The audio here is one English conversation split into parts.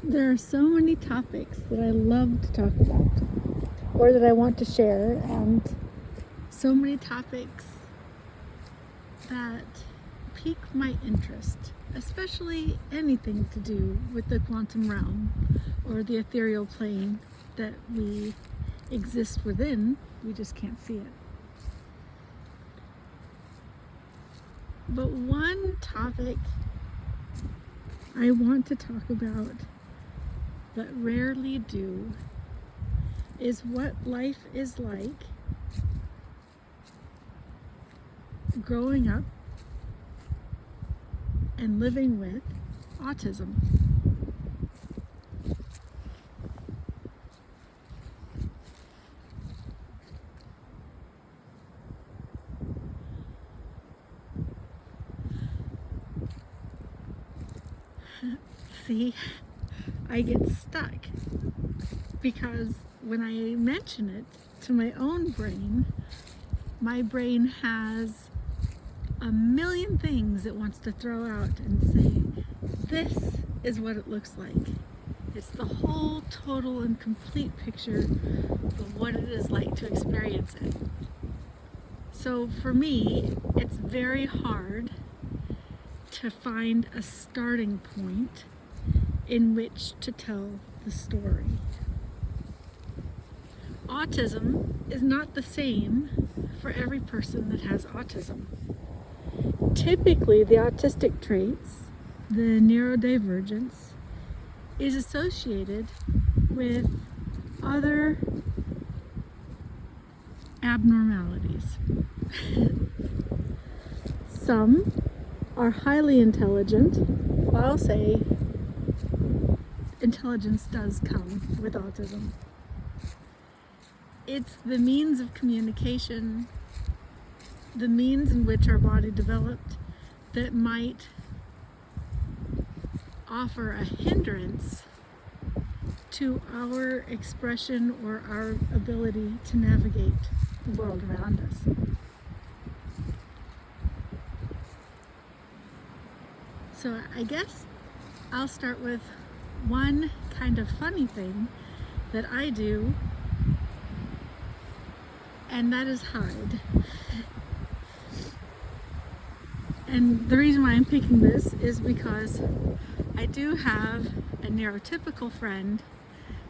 There are so many topics that I love to talk about or that I want to share, and so many topics that pique my interest, especially anything to do with the quantum realm or the ethereal plane that we exist within. We just can't see it. But one topic I want to talk about but rarely do is what life is like growing up and living with autism. See, I get stuck because when I mention it to my own brain, my brain has a million things it wants to throw out and say, this is what it looks like. It's the whole total and complete picture of what it is like to experience it. So for me, it's very hard to find a starting point in which to tell the story. Autism is not the same for every person that has autism. Typically, the autistic traits, the neurodivergence, is associated with other abnormalities. Some are highly intelligent. I'll say intelligence does come with autism. It's the means of communication, the means in which our body developed, that might offer a hindrance to our expression or our ability to navigate the world around us. So I guess I'll start with one kind of funny thing that I do, and that is hide. And the reason why I'm picking this is because I do have a neurotypical friend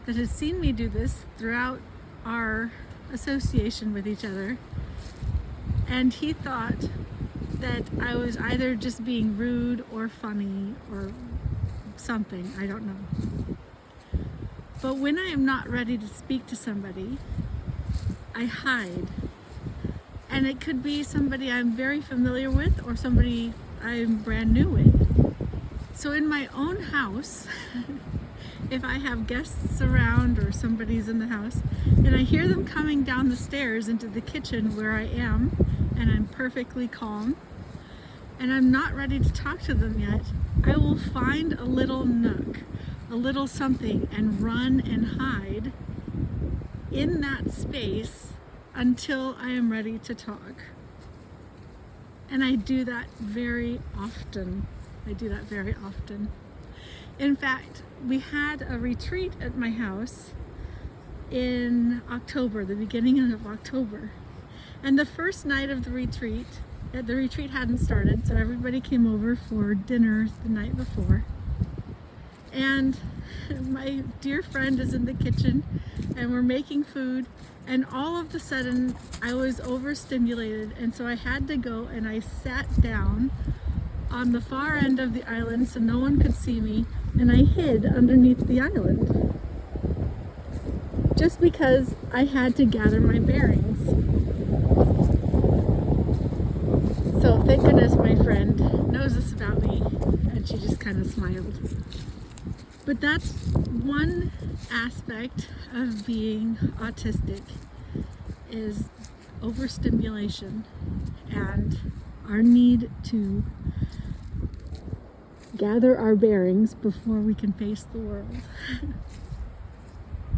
that has seen me do this throughout our association with each other, and he thought that I was either just being rude or funny or something, I don't know. But when I am not ready to speak to somebody, I hide. And it could be somebody I'm very familiar with or somebody I'm brand new with. So in my own house, if I have guests around or somebody's in the house and I hear them coming down the stairs into the kitchen where I am, and I'm perfectly calm and I'm not ready to talk to them yet, I will find a little nook, a little something, and run and hide in that space until I am ready to talk. And I do that very often. In fact, we had a retreat at my house in October, the beginning of October. And the first night of the retreat hadn't started, so everybody came over for dinner the night before. And my dear friend is in the kitchen and we're making food, and all of a sudden I was overstimulated, and so I had to go and I sat down on the far end of the island so no one could see me, and I hid underneath the island just because I had to gather my bearings. So thank goodness my friend knows this about me, and she just kind of smiled. But that's one aspect of being autistic, is overstimulation and our need to gather our bearings before we can face the world.